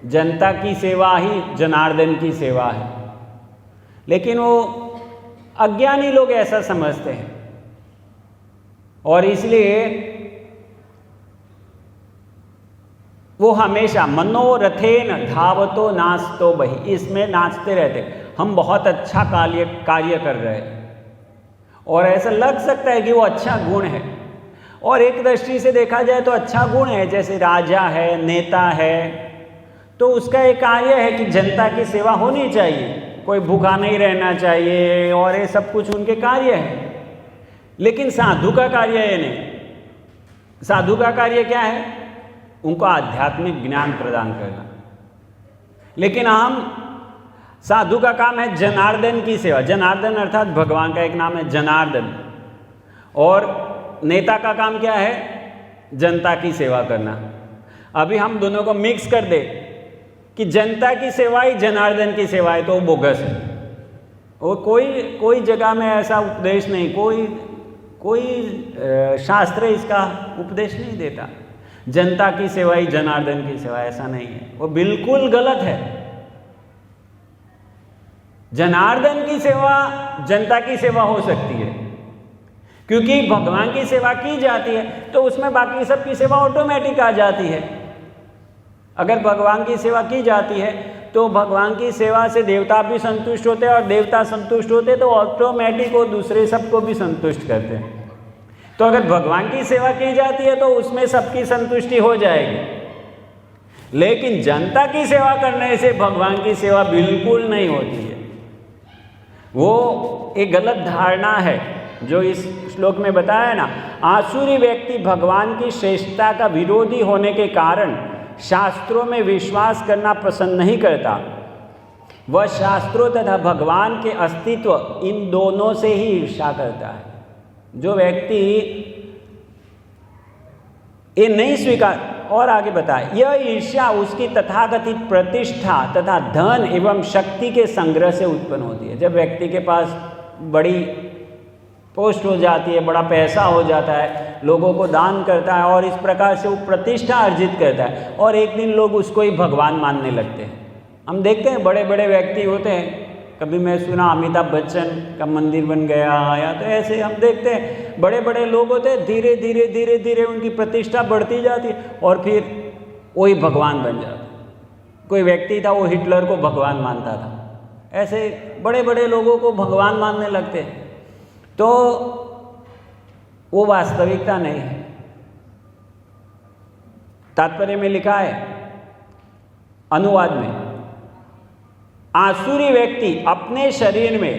जनता की सेवा ही जनार्दन की सेवा है। लेकिन वो अज्ञानी लोग ऐसा समझते हैं, और इसलिए वो हमेशा मनोरथेन धावतो नाचतो बहि, इसमें नाचते रहते। हम बहुत अच्छा कार्य कर रहे हैं, और ऐसा लग सकता है कि वो अच्छा गुण है, और एक दृष्टि से देखा जाए तो अच्छा गुण है। जैसे राजा है, नेता है, तो उसका एक कार्य है कि जनता की सेवा होनी चाहिए, कोई भूखा नहीं रहना चाहिए, और ये सब कुछ उनके कार्य है। लेकिन साधु का कार्य ये नहीं। साधु का कार्य क्या है? उनको आध्यात्मिक ज्ञान प्रदान करना। लेकिन हम साधु का काम है जनार्दन की सेवा। जनार्दन अर्थात भगवान का एक नाम है जनार्दन। और नेता का काम क्या है? जनता की सेवा करना। अभी हम दोनों को मिक्स कर दे कि जनता की सेवा ही जनार्दन की सेवा है, तो वो बोगस है। और कोई जगह में ऐसा उपदेश नहीं, कोई शास्त्र इसका उपदेश नहीं देता जनता की सेवा ही जनार्दन की सेवा, ऐसा नहीं है, वो बिल्कुल गलत है। जनार्दन की सेवा जनता की सेवा हो सकती है, क्योंकि भगवान की सेवा की जाती है तो उसमें बाकी सबकी सेवा ऑटोमेटिक आ जाती है। अगर भगवान की सेवा की जाती है तो भगवान की सेवा से देवता भी संतुष्ट होते हैं, और देवता संतुष्ट होते तो ऑटोमेटिक वो दूसरे सबको भी संतुष्ट करते हैं। तो अगर भगवान की सेवा की जाती है तो उसमें सबकी संतुष्टि हो जाएगी। लेकिन जनता की सेवा करने से भगवान की सेवा बिल्कुल नहीं होती है। वो एक गलत धारणा है जो इस श्लोक में बताया ना। आसुरी व्यक्ति भगवान की श्रेष्ठता का विरोधी होने के कारण शास्त्रों में विश्वास करना पसंद नहीं करता। वह शास्त्रों तथा भगवान के अस्तित्व इन दोनों से ही ईर्ष्या करता है। जो व्यक्ति ये नहीं स्वीकार, और आगे बताए, यह ईर्ष्या उसकी तथाकथित प्रतिष्ठा तथा धन एवं शक्ति के संग्रह से उत्पन्न होती है। जब व्यक्ति के पास बड़ी पोस्ट हो जाती है, बड़ा पैसा हो जाता है, लोगों को दान करता है और इस प्रकार से वो प्रतिष्ठा अर्जित करता है, और एक दिन लोग उसको ही भगवान मानने लगते हैं। हम देखते हैं बड़े बड़े व्यक्ति होते हैं, कभी मैं सुना अमिताभ बच्चन का मंदिर बन गया, या तो ऐसे हम देखते हैं बड़े बड़े लोग होते हैं, धीरे धीरे धीरे धीरे उनकी प्रतिष्ठा बढ़ती जाती है और फिर वही भगवान बन जाता है। कोई व्यक्ति था वो हिटलर को भगवान मानता था, ऐसे बड़े बड़े लोगों को भगवान मानने लगते हैं। तो वो वास्तविकता नहीं है। तात्पर्य में लिखा है, अनुवाद में, आसुरी व्यक्ति अपने शरीर में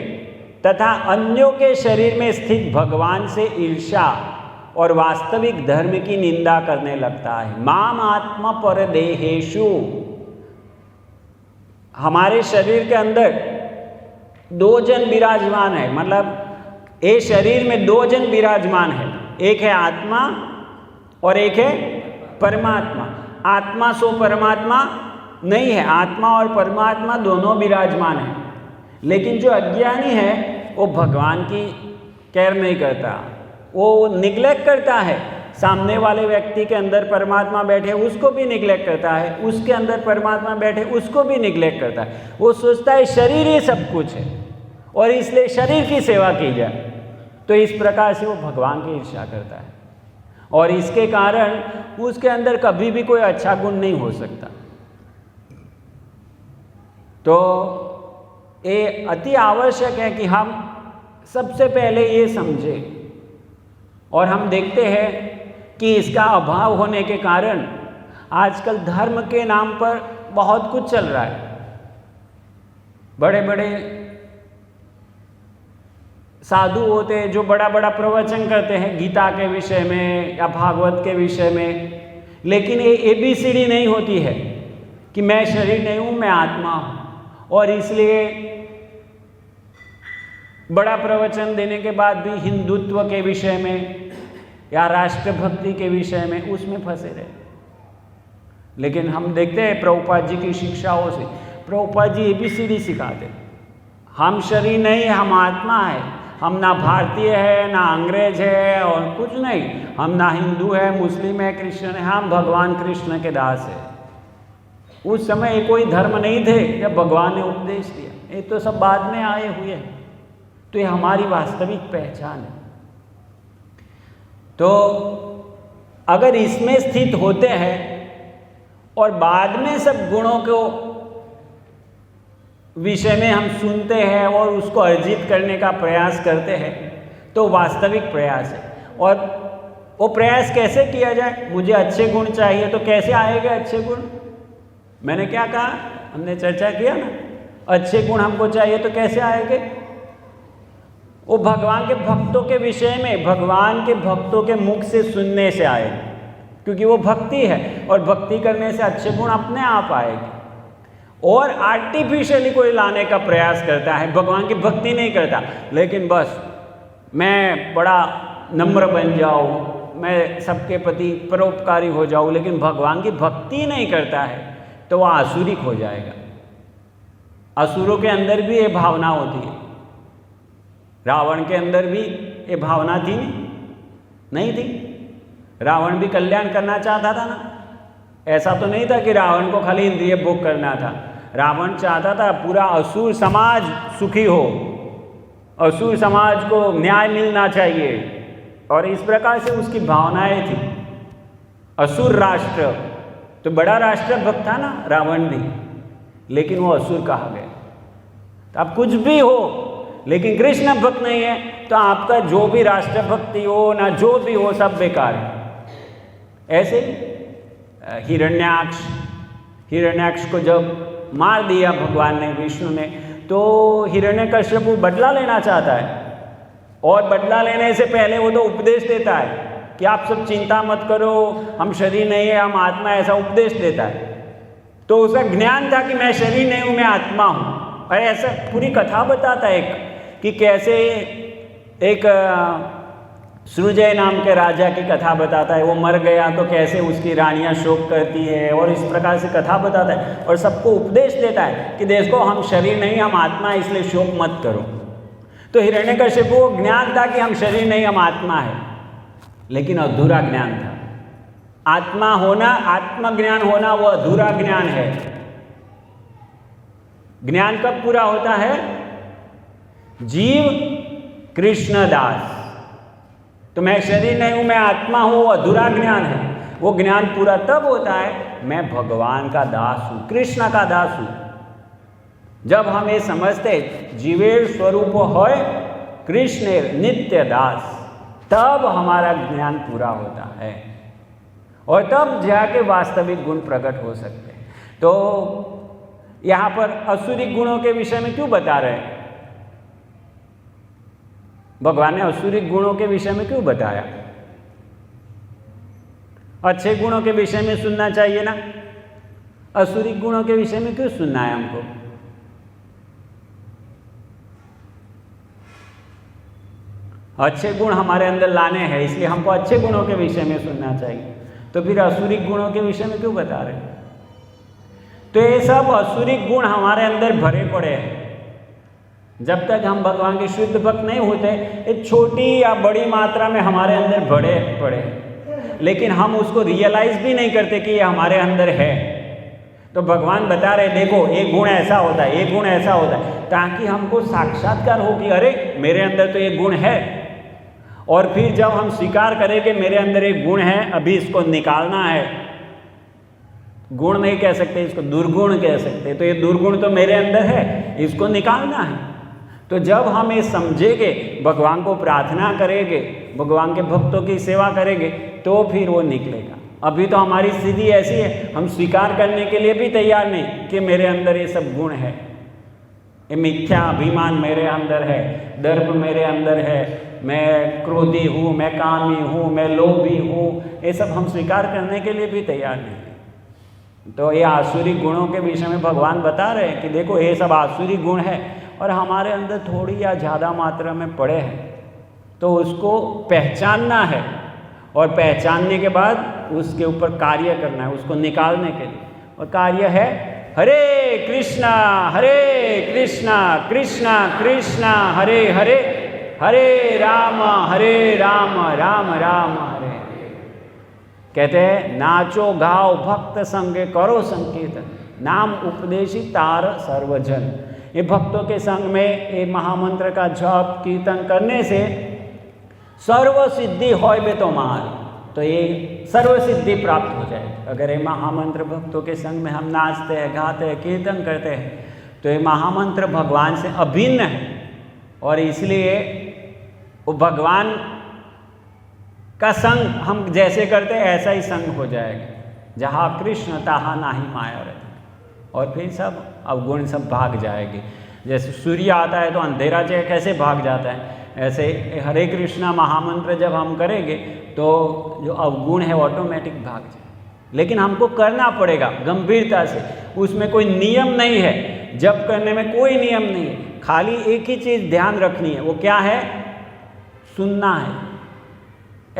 तथा अन्यों के शरीर में स्थित भगवान से ईर्ष्या और वास्तविक धर्म की निंदा करने लगता है। माम आत्मा परदेहेषु, हमारे शरीर के अंदर दो जन विराजमान है, मतलब ये शरीर में दो जन विराजमान है, एक है आत्मा और एक है परमात्मा। आत्मा सो परमात्मा नहीं है, आत्मा और परमात्मा दोनों विराजमान हैं। लेकिन जो अज्ञानी है वो भगवान की केयर नहीं करता, वो निग्लेक्ट करता है। सामने वाले व्यक्ति के अंदर परमात्मा बैठे उसको भी निग्लेक्ट करता है, उसके अंदर परमात्मा बैठे उसको भी निग्लेक्ट करता है। वो सोचता है शरीर ही सब कुछ है और इसलिए शरीर की सेवा की जाए। तो इस प्रकार से वो भगवान की ईर्ष्या करता है, और इसके कारण उसके अंदर कभी भी कोई अच्छा गुण नहीं हो सकता। तो ये अति आवश्यक है कि हम सबसे पहले ये समझें। और हम देखते हैं कि इसका अभाव होने के कारण आजकल धर्म के नाम पर बहुत कुछ चल रहा है। बड़े बड़े साधु होते हैं जो बड़ा बड़ा प्रवचन करते हैं गीता के विषय में या भागवत के विषय में, लेकिन ये ABCD नहीं होती है कि मैं शरीर नहीं हूँ, मैं आत्मा हूँ। और इसलिए बड़ा प्रवचन देने के बाद भी हिंदुत्व के विषय में या राष्ट्रभक्ति के विषय में उसमें फंसे रहे। लेकिन हम देखते हैं प्रभुपाद जी की शिक्षाओं से, प्रभुपाद जी ABCD सिखाते, हम शरीर नहीं, हम आत्मा है, हम ना भारतीय है ना अंग्रेज है और कुछ नहीं, हम ना हिंदू है, मुस्लिम है, क्रिश्चियन है, हम भगवान कृष्ण के दास है। उस समय ये कोई धर्म नहीं थे जब भगवान ने उपदेश दिया, ये तो सब बाद में आए हुए हैं। तो ये हमारी वास्तविक पहचान है। तो अगर इसमें स्थित होते हैं और बाद में सब गुणों को विषय में हम सुनते हैं और उसको अर्जित करने का प्रयास करते हैं, तो वास्तविक प्रयास है। और वो प्रयास कैसे किया जाए? मुझे अच्छे गुण चाहिए, तो कैसे आएंगे अच्छे गुण? मैंने क्या कहा, हमने चर्चा किया ना, अच्छे गुण हमको चाहिए तो कैसे आएंगे? वो भगवान के भक्तों के विषय में भगवान के भक्तों के मुख से सुनने से आएगी, क्योंकि वो भक्ति है और भक्ति करने से अच्छे गुण अपने आप आएंगे। और आर्टिफिशियली कोई लाने का प्रयास करता है, भगवान की भक्ति नहीं करता, लेकिन बस मैं बड़ा नम्र बन जाऊँ, मैं सबके प्रति परोपकारी हो जाऊँ, लेकिन भगवान की भक्ति नहीं करता है, तो वह आसुरिक हो जाएगा। असुरों के अंदर भी ये भावना होती है। रावण के अंदर भी ये भावना थी नहीं थी? रावण भी कल्याण करना चाहता था ना। ऐसा तो नहीं था कि रावण को खाली इंद्रिय भोग करना था। रावण चाहता था पूरा असुर समाज सुखी हो, असुर समाज को न्याय मिलना चाहिए, और इस प्रकार से उसकी भावनाएं थी। असुर राष्ट्र तो बड़ा राष्ट्र भक्त था ना रावण भी, लेकिन वो असुर कहा गया। तो आप कुछ भी हो लेकिन कृष्ण भक्त नहीं है, तो आपका जो भी राष्ट्र भक्ति हो ना जो भी हो सब बेकार है। ऐसे हिरण्याक्ष को जब मार दिया भगवान ने, विष्णु ने, तो हिरण्यकश्यप बदला लेना चाहता है, और बदला लेने से पहले वो तो उपदेश देता है कि आप सब चिंता मत करो, हम शरीर नहीं है, हम आत्मा, ऐसा उपदेश देता है। तो उसका ज्ञान था कि मैं शरीर नहीं हूँ, मैं आत्मा हूँ। और ऐसा पूरी कथा बताता है कि कैसे एक सृजय नाम के राजा की कथा बताता है। वो मर गया तो कैसे उसकी रानियां शोक करती है, और इस प्रकार से कथा बताता है और सबको उपदेश देता है कि देखो हम शरीर नहीं, हम आत्मा, इसलिए शोक मत करो। तो हिरण्यकश्यप को ज्ञान था कि हम शरीर नहीं, हम आत्मा है, लेकिन अधूरा ज्ञान था। आत्मा होना, आत्मज्ञान होना वो अधूरा ज्ञान है। ज्ञान कब पूरा होता है? जीव कृष्ण दास। तो मैं शरीर नहीं हूं, मैं आत्मा हूं, वो अधूरा ज्ञान है। वो ज्ञान पूरा तब होता है मैं भगवान का दास हूं, कृष्ण का दास हूं। जब हम ये समझते जीवेर स्वरूप होय कृष्णेर नित्य दास, तब हमारा ज्ञान पूरा होता है, और तब जाके वास्तविक गुण प्रकट हो सकते हैं। तो यहाँ पर असुरिक गुणों के विषय में क्यों बता रहे हैं? भगवान ने असुरिक गुणों के विषय में क्यों बताया? अच्छे गुणों के विषय में सुनना चाहिए ना, असुरिक गुणों के विषय में क्यों सुनना है हमको? अच्छे गुण हमारे अंदर लाने हैं, इसलिए हमको अच्छे गुणों के विषय में सुनना चाहिए। तो फिर असुरिक गुणों के विषय में क्यों बता रहे हैं? तो ये सब असुरिक गुण हमारे अंदर भरे पड़े हैं। जब तक हम भगवान के शुद्ध भक्त नहीं होते, एक छोटी या बड़ी मात्रा में हमारे अंदर भरे पड़े हैं, लेकिन हम उसको रियलाइज भी नहीं करते कि ये हमारे अंदर है। तो भगवान बता रहे देखो एक गुण ऐसा होता है, एक गुण ऐसा होता है, ताकि हमको साक्षात्कार हो कि अरे मेरे अंदर तो ये गुण है। और फिर जब हम स्वीकार करें कि मेरे अंदर एक गुण है, अभी इसको निकालना है, गुण नहीं कह सकते, इसको दुर्गुण कह सकते, तो ये दुर्गुण तो मेरे अंदर है, इसको निकालना है। तो जब हम ये समझेंगे, भगवान को प्रार्थना करेंगे, भगवान के भक्तों की सेवा करेंगे, तो फिर वो निकलेगा। अभी तो हमारी स्थिति ऐसी है, हम स्वीकार करने के लिए भी तैयार नहीं कि मेरे अंदर ये सब गुण है। ये मिथ्या अभिमान मेरे अंदर है, दर्प मेरे अंदर है, मैं क्रोधी हूँ, मैं कामी हूँ, मैं लोभी हूँ, ये सब हम स्वीकार करने के लिए भी तैयार नहीं। तो ये आसुरिक गुणों के विषय में भगवान बता रहे हैं कि देखो ये सब आसुरिक गुण है और हमारे अंदर थोड़ी या ज़्यादा मात्रा में पड़े हैं, तो उसको पहचानना है, और पहचानने के बाद उसके ऊपर कार्य करना है, उसको निकालने के लिए। और कार्य है हरे कृष्णा कृष्णा कृष्णा हरे हरे, हरे राम राम राम हरे। कहते हैं नाचो गाओ भक्त संगे करो संकीर्तन, नाम उपदेशी तार सर्वजन। ये भक्तों के संग में ये महामंत्र का जप कीर्तन करने से सर्व सिद्धि होय तो मार, तो ये सर्व सिद्धि प्राप्त हो जाएगी। अगर ये महामंत्र भक्तों के संग में हम नाचते हैं, गाते हैं, कीर्तन करते हैं, तो ये महामंत्र भगवान से अभिन्न है, और इसलिए वो भगवान का संग हम जैसे करते हैं ऐसा ही संग हो जाएगा। जहाँ कृष्ण तहाँ नाही माया रहती, और फिर सब अवगुण सब भाग जाएंगे। जैसे सूर्य आता है तो अंधेरा जो कैसे भाग जाता है, ऐसे हरे कृष्णा महामंत्र जब हम करेंगे तो जो अवगुण है ऑटोमेटिक भाग जाए। लेकिन हमको करना पड़ेगा गंभीरता से, उसमें कोई नियम नहीं है, जप करने में कोई नियम नहीं है, खाली एक ही चीज़ ध्यान रखनी है, वो क्या है? सुनना है।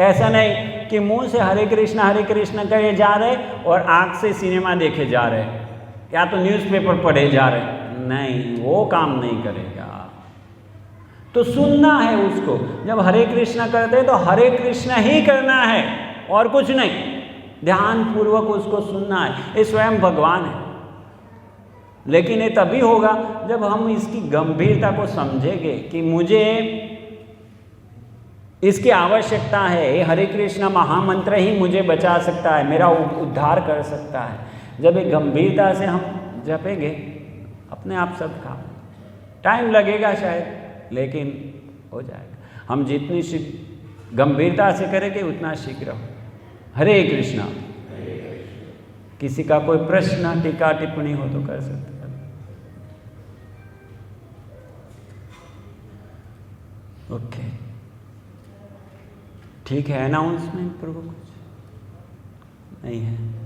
ऐसा नहीं कि मुंह से हरे कृष्णा करे जा रहे और आँख से सिनेमा देखे जा रहे या तो न्यूज़पेपर पढ़े जा रहे, नहीं, वो काम नहीं करेगा। तो सुनना है उसको। जब हरे कृष्णा करते हैं तो हरे कृष्णा ही करना है और कुछ नहीं, ध्यान पूर्वक उसको सुनना है। ये स्वयं भगवान है। लेकिन ये तभी होगा जब हम इसकी गंभीरता को समझेंगे कि मुझे इसकी आवश्यकता है, ये हरे कृष्णा महामंत्र ही मुझे बचा सकता है, मेरा उद्धार कर सकता है। जब ये गंभीरता से हम जपेंगे अपने आप सब काम, टाइम लगेगा शायद, लेकिन हो जाएगा। हम जितनी गंभीरता से करेंगे उतना शीघ्र हो। हरे कृष्णा। किसी का कोई प्रश्न टीका टिप्पणी हो तो कर सकते हैं। ओके, ठीक है। अनाउंसमेंट प्रभु कुछ नहीं है?